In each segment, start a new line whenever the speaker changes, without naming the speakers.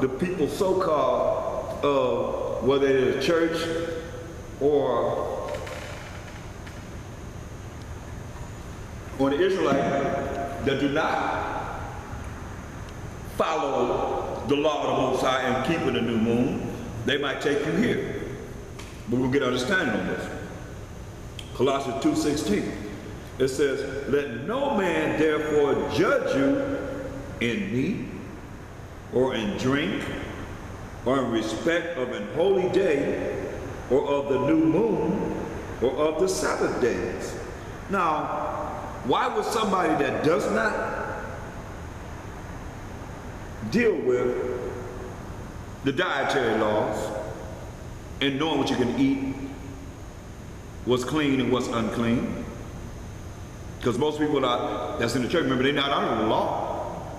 the people so-called whether it's a church or the Israelite that do not follow the law of the Most High and keeping the new moon, they might take you here. But we'll get understanding on this. Colossians 2:16. It says, let no man therefore judge you in meat, or in drink, or in respect of an holy day, or of the new moon, or of the Sabbath days. Now, why would somebody that does not deal with the dietary laws and knowing what you can eat, what's clean and what's unclean? Because most people that's in the church, remember, they're not under the law.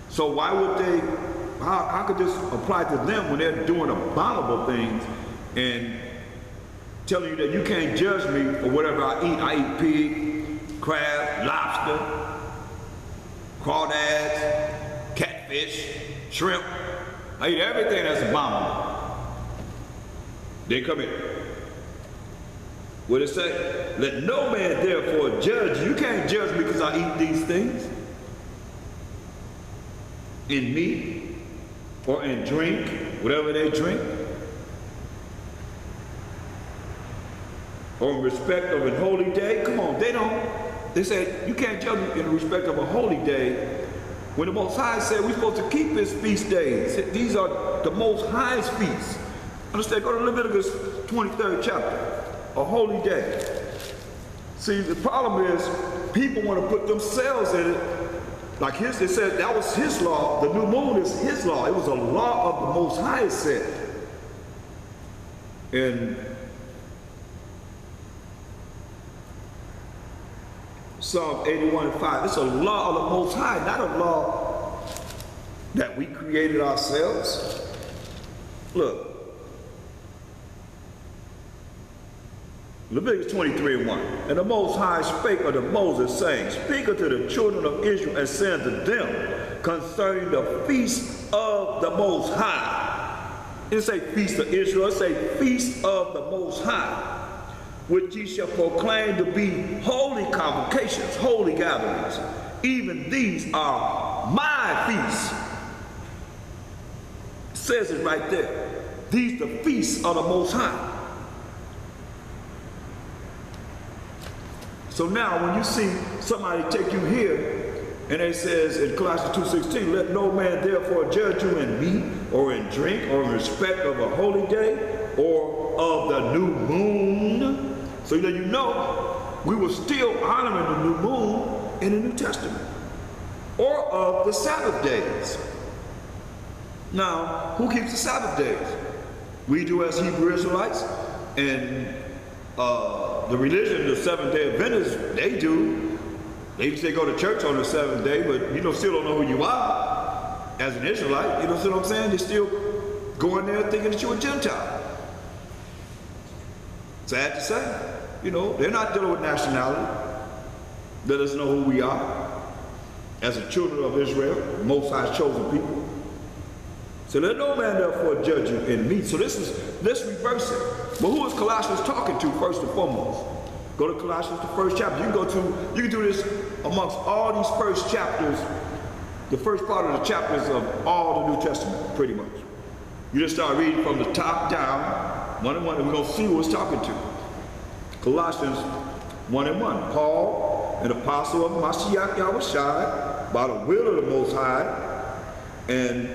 So why would they, how could this apply to them when they're doing abominable things and telling you that you can't judge me for whatever I eat? I eat pig, crab, lobster, crawdads, catfish, shrimp. I eat everything that's abominable. Then come here. What it say? Let no man therefore judge. You can't judge me because I eat these things. In meat or in drink, whatever they drink. Or in respect of a holy day. Come on, they say you can't judge me in respect of a holy day when the Most High said we're supposed to keep his feast days. These are the Most High's feasts. Understand, go to Leviticus 23rd chapter. A holy day. See, the problem is people want to put themselves in it. Like it said that was his law. The new moon is his law. It was a law of the Most High, it said. In Psalm 81:5, it's a law of the Most High, not a law that we created ourselves. Look. Leviticus 23:1. And the Most High spake unto Moses, saying, speak unto the children of Israel, and say unto them concerning the feast of the Most High. It didn't say feast of Israel, it say feast of the Most High, which ye shall proclaim to be holy convocations, holy gatherings. Even these are my feasts. It says it right there. These the feasts of the Most High. So now when you see somebody take you here, and it says in Colossians 2:16, let no man therefore judge you in meat, or in drink, or in respect of a holy day, or of the new moon. So that you know, we were still honoring the new moon in the New Testament. Or of the Sabbath days. Now, who keeps the Sabbath days? We do as Hebrew Israelites, and the religion, the Seventh-day Adventists, they do. They say go to church on the seventh day, but you still don't know who you are as an Israelite. You know what I'm saying? They're still going there thinking that you're a Gentile. Sad to say. They're not dealing with nationality. Let us know who we are as the children of Israel, Most High's chosen people. So let no man therefore judge you in meat. So let's reverse it. But who is Colossians talking to first and foremost? Go to Colossians, the first chapter. You can do this amongst all these first chapters, the first part of the chapters of all the New Testament, pretty much. You just start reading from the top down, one and one, and we're going to see who it's talking to. Colossians 1:1. Paul, an apostle of Mashiach Yahushua, by the will of the Most High, and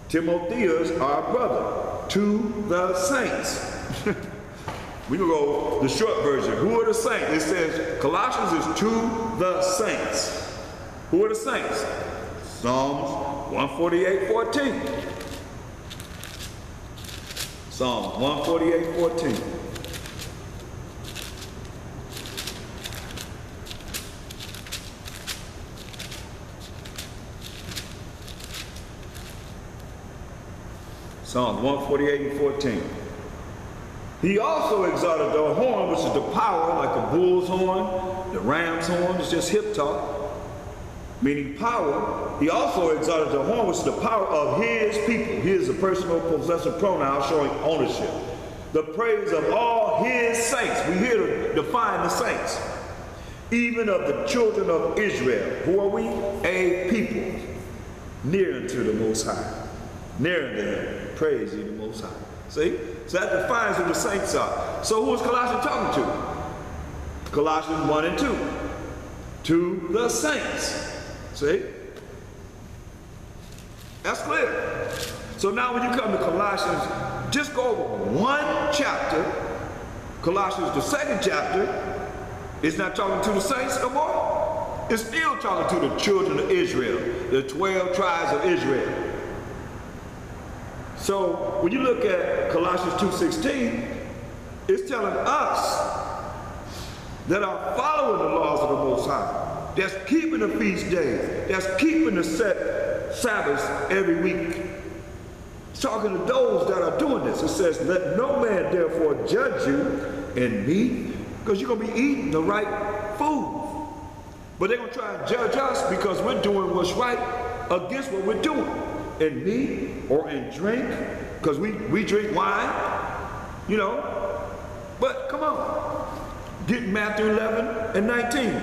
Timotheus, our brother, to the saints. We can go the short version. Who are the saints? It says Colossians is to the saints. Who are the saints? Psalms 148:14. Psalms 148:14. Psalms 148:14. He also exalted the horn, which is the power, like a bull's horn, the ram's horn, it's just hip talk. meaning power. He also exalted the horn, which is the power of his people. Here's a personal possessive pronoun showing ownership. The praise of all his saints. We here to define the saints. Even of the children of Israel. Who are we? A people. Near unto the Most High. Near unto him. Praise ye the Most High. See? So that defines who the saints are. So who is Colossians talking to? Colossians 1 and 2. To the saints. See? That's clear. So now when you come to Colossians, just go over one chapter. Colossians, the second chapter, it's not talking to the saints no more. It's still talking to the children of Israel, the 12 tribes of Israel. So when you look at Colossians 2:16, it's telling us that are following the laws of the Most High, that's keeping the feast days, that's keeping the set Sabbaths every week. It's talking to those that are doing this. It says, let no man therefore judge you in meat, because you're going to be eating the right food. But they're going to try and judge us because we're doing what's right against what we're doing. In meat or in drink, because we drink wine, you know. But come on, get Matthew 11 and 19.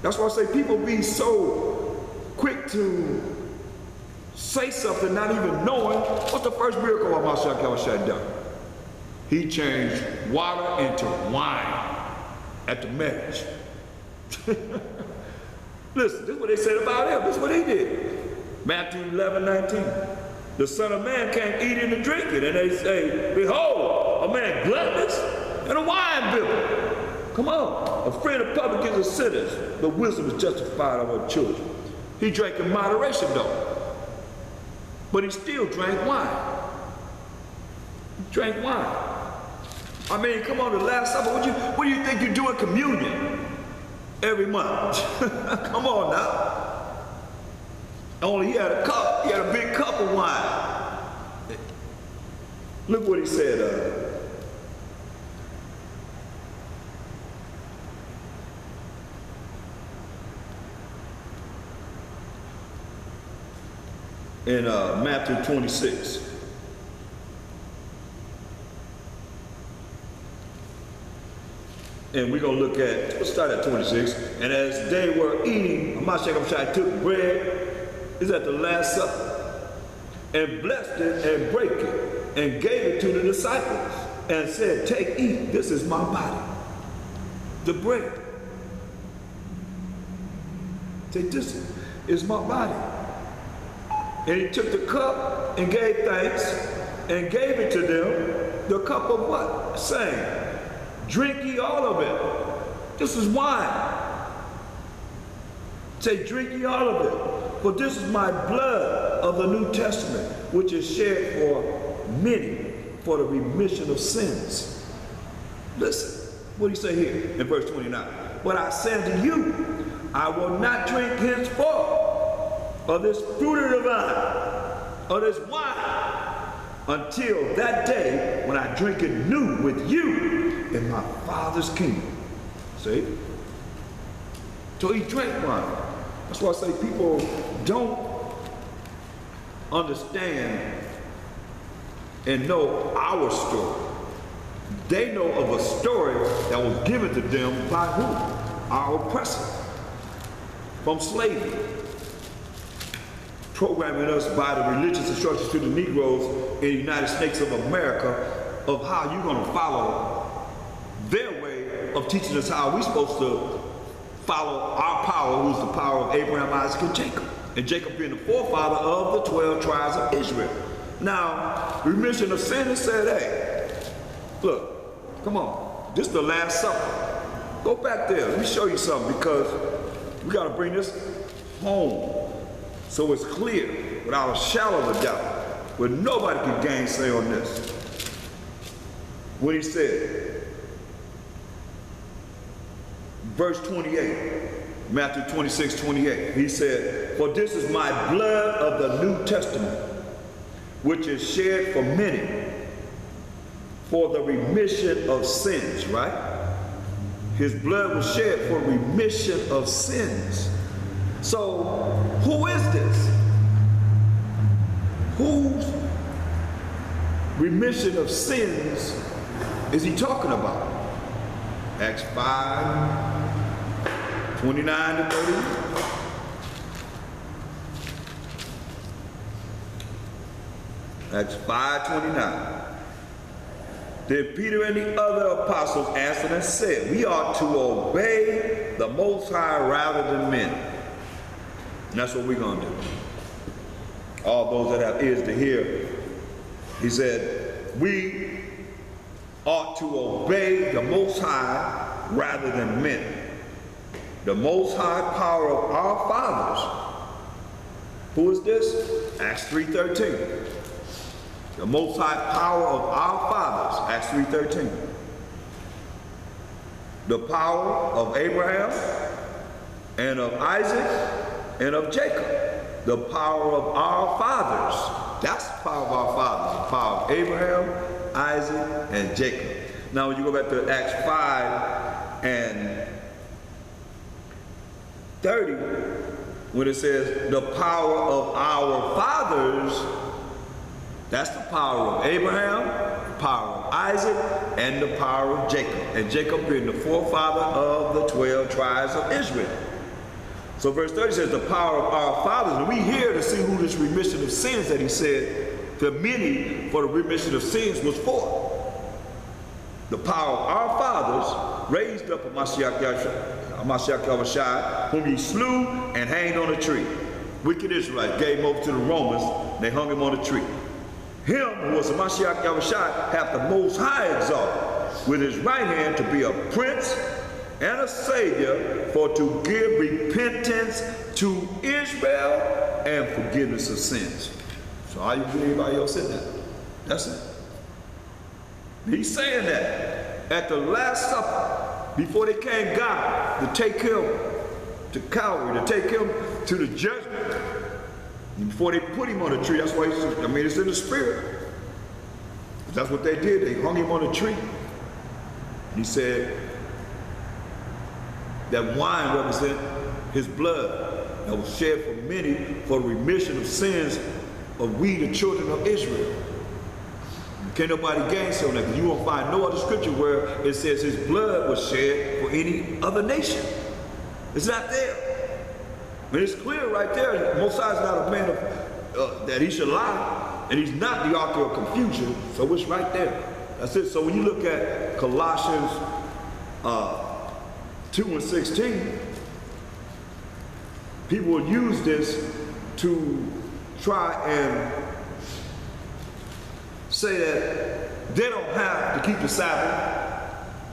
That's why I say people be so quick to say something not even knowing. What's the first miracle of Mashiach done? He changed water into wine at the marriage. Listen, this is what they said about him. This is what he did. Matthew 11:19. The Son of Man can't eat and drink it. And they say, behold, a man gluttonous and a wine bibber. Come on. A friend of publicans and sinners, but wisdom is justified of her children. He drank in moderation though. But he still drank wine. He drank wine. I mean, come on, the Last Supper, what do you think you do in communion every month? Come on now. Only he had a cup, he had a big cup of wine. Look what he said. In Matthew 26. And we're going to look at, let's start at 26. And as they were eating, Mashiach took bread, is at the Last Supper, and blessed it and brake it, and gave it to the disciples, and said, take, eat, this is my body. The bread. Say, this is my body. And he took the cup and gave thanks, and gave it to them, the cup of what? Saying, drink ye all of it. This is wine. Say, drink ye all of it. For this is my blood of the New Testament, which is shed for many for the remission of sins. Listen, what do you say here in verse 29? But I say unto you, I will not drink henceforth of this fruit of the vine, of this wine, until that day when I drink it new with you in my Father's kingdom. See? So he drank wine. That's why I say people don't understand and know our story. They know of a story that was given to them by who? Our oppressor. From slavery. Programming us by the religious instructions to the Negroes in the United States of America of how you're going to follow their way of teaching us how we're supposed to follow our power, who's the power of Abraham, Isaac, and Jacob. And Jacob being the forefather of the 12 tribes of Israel. Now, remission of sin has said, hey, look, come on, this is the Last Supper. Go back there, let me show you something, because we got to bring this home so it's clear, without a shadow of a doubt, where nobody can gainsay on this. What he said, verse 28, Matthew 26:28. He said, for this is my blood of the New Testament, which is shed for many for the remission of sins, right? His blood was shed for remission of sins. So, who is this? Whose remission of sins is he talking about? Acts 5, 29 to 30. Acts 5:29. Then Peter and the other apostles answered and said, we ought to obey the Most High rather than men. And that's what we're going to do. All those that have ears to hear, he said, we ought to obey the Most High rather than men. The Most High power of our fathers. Who is this? Acts 3:13. The Most High power of our fathers, Acts 3:13. The power of Abraham and of Isaac and of Jacob. The power of our fathers. That's the power of our fathers. The power of Abraham, Isaac, and Jacob. Now when you go back to Acts 5 and 30, when it says the power of our fathers, that's the power of Abraham, the power of Isaac, and the power of Jacob. And Jacob being the forefather of the 12 tribes of Israel. So verse 30 says the power of our fathers. And we here to see who this remission of sins that he said to many for the remission of sins was for. The power of our fathers raised up a Mashiach Yahushua, whom he slew and hanged on a tree. Wicked Israelites gave him over to the Romans, they hung him on a tree. Him who was the Mashiach Yahushua hath the Most High exalted with his right hand to be a prince and a savior, for to give repentance to Israel and forgiveness of sins. So how you believe how y'all said that? That's it. He's saying that at the Last Supper, before they came God to take him to Calvary, to take him to the judgment, and before they put him on a tree, that's why he said, I mean, it's in the spirit. That's what they did. They hung him on a tree. And he said that wine represents his blood that was shed for many for the remission of sins of we, the children of Israel. Can't nobody gainsay on that, because you won't find no other scripture where it says his blood was shed for any other nation. It's not there. I mean, it's clear right there. Mosiah is not a man of, that he should lie, and he's not the author of confusion, so it's right there. That's it. So when you look at Colossians 2:16, people will use this to try and say that they don't have to keep the Sabbath,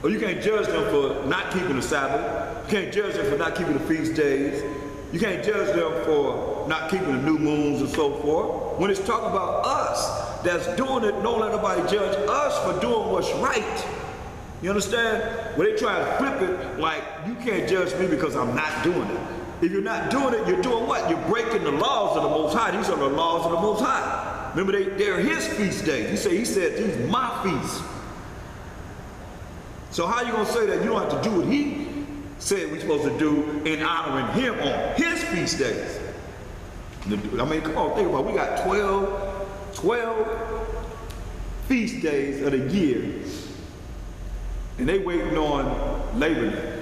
or you can't judge them for not keeping the Sabbath. You can't judge them for not keeping the feast days. You can't judge them for not keeping the new moons and so forth. When it's talking about us that's doing it, don't let nobody judge us for doing what's right. You understand? When they try to flip it like, you can't judge me because I'm not doing it. If you're not doing it, you're doing what? You're breaking the laws of the Most High. These are the laws of the Most High. Remember, they're his feast days. He said, these are my feasts. So how you going to say that you don't have to do what he said we're supposed to do in honoring him on his feast days? I mean, come on, think about it. We got 12 feast days of the year, and they waiting on Labor Day.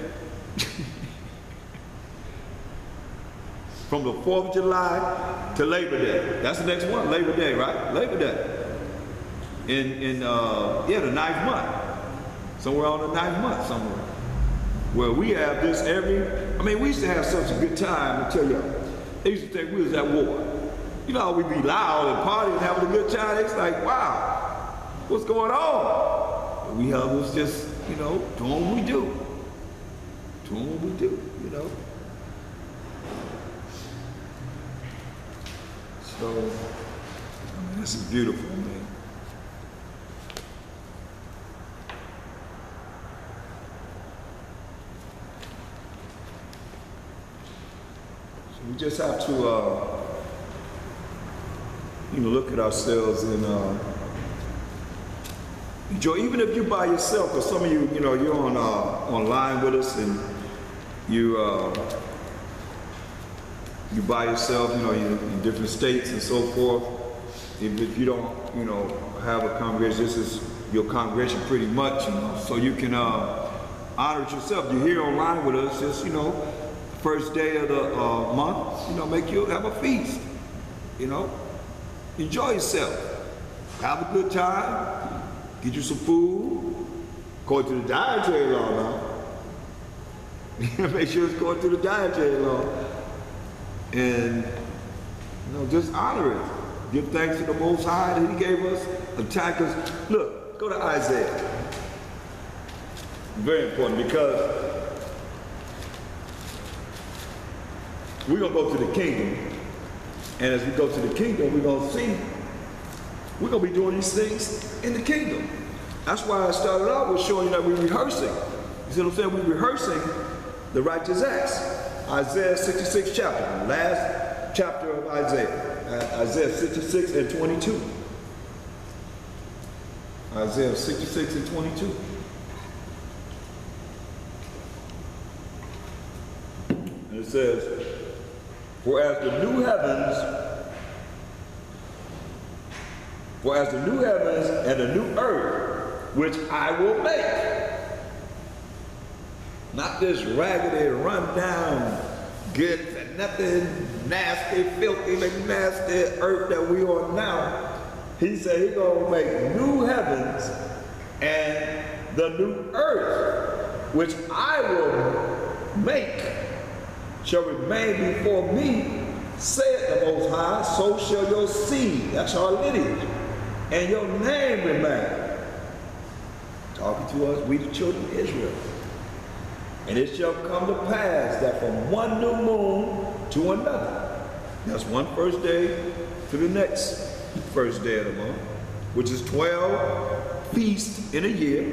From the 4th of July to Labor Day. That's the next one, Labor Day, right? Labor Day. In the 9th month. Somewhere on the 9th month somewhere. Where we have this we used to have such a good time, I tell you. They used to think we was at war. You know how we be loud and partying and having a good time? It's like, wow, what's going on? And we was just, doing what we do. Doing what we do, So, this is beautiful, man. So we just have to, look at ourselves and enjoy. Even if you're by yourself, or some of you, you're online with us and you you by yourself, you know, you're in different states and so forth. If you don't, you know, have a congregation, this is your congregation pretty much, you know, so you can honor it yourself. You're here online with us, just, you know, first day of the month, you know, have a feast, you know, enjoy yourself, have a good time, get you some food, according to the dietary law now. Make sure it's going to the dietary law. And, you know, just honor it. Give thanks to the Most High that He gave us, attack us. Look, go to Isaiah. Very important, because we're going to go to the kingdom. And as we go to the kingdom, we're going to see, we're going to be doing these things in the kingdom. That's why I started out with showing you that we're rehearsing. You see what I'm saying? We're rehearsing the righteous acts. Isaiah 66 chapter, last chapter of Isaiah. Isaiah 66 and 22. Isaiah 66 and 22. And it says, for as the new heavens and the new earth, which I will make. Not this raggedy, run down, good for nothing, nasty, filthy, nasty earth that we are now. He said He's going to make new heavens and the new earth, which I will make, shall remain before me, saith the Most High, so shall your seed, that's our lineage, and your name remain. Talking to us, we the children of Israel. And it shall come to pass that from one new moon to another, that's one first day to the next first day of the month, which is 12 feasts in a year.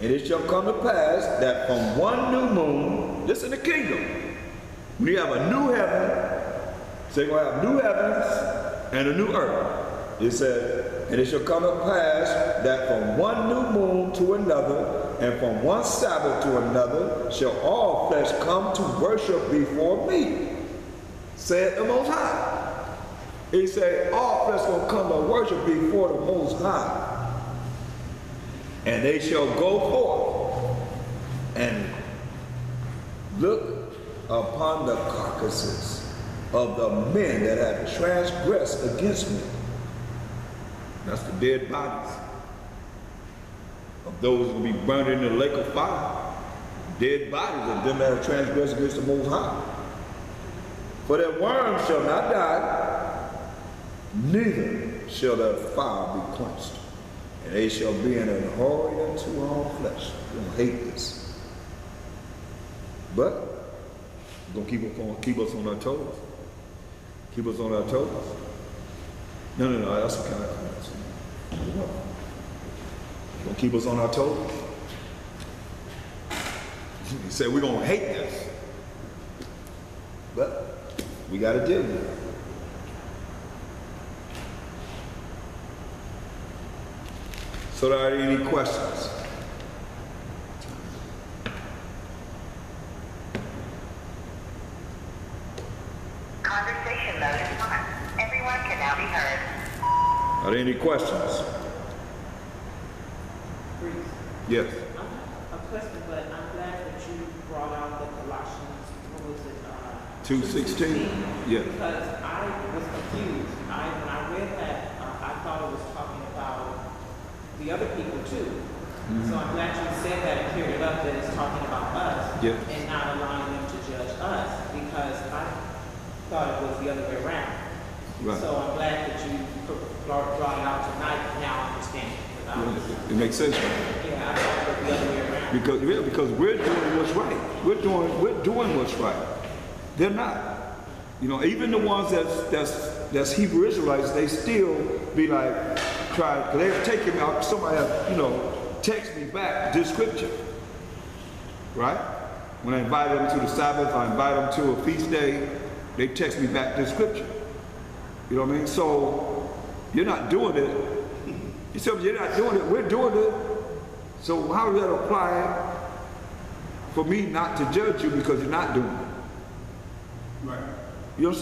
And it shall come to pass that from one new moon, this in the kingdom, we have a new heaven, so you're going to have new heavens and a new earth. It said, and it shall come to pass that from one new moon to another, and from one Sabbath to another, shall all flesh come to worship before me, said the Most High. He said, all flesh will come to worship before the Most High. And they shall go forth and look upon the carcasses of the men that have transgressed against me. That's the dead bodies of those who will be burned in the lake of fire. Dead bodies of them that have transgressed against the Most High. For their worms shall not die, neither shall their fire be quenched. And they shall be an abhorring unto all flesh. We're going to hate this. But we're going to keep us on our toes. Keep us on our toes. No, that's the kind of comments. You're going to keep us on our toes. He said we're going to hate this. But we got to deal with it. So are there any questions?
Conversation mode is on. Everyone can now be heard.
Are there any questions?
Bruce,
Yes.
I have a question, but I'm glad that you brought out the Colossians, what was it?
2:16? Yeah.
Because I was confused. When I read that, I thought it was talking about the other people too.
Mm-hmm.
So I'm glad you said that and cleared it up, that it's talking about us
Yeah.
and not allowing them to judge us, because I thought it was the other way around.
Right.
So I'm glad that you brought it out tonight. Now I understand it.
It makes sense. Right?
Yeah, I thought it was the other way around.
Because we're doing what's right. We're doing what's right. They're not. You know, even the ones that's Hebrew Israelites, they still be like, because they've taken out, somebody have, you know, text me back this scripture. Right? When I invite them to the Sabbath, I invite them to a feast day, they text me back this scripture. You know what I mean? So you're not doing it. You said you're not doing it, we're doing it. So how does that apply for me not to judge you because you're not doing it.
Right.
You understand?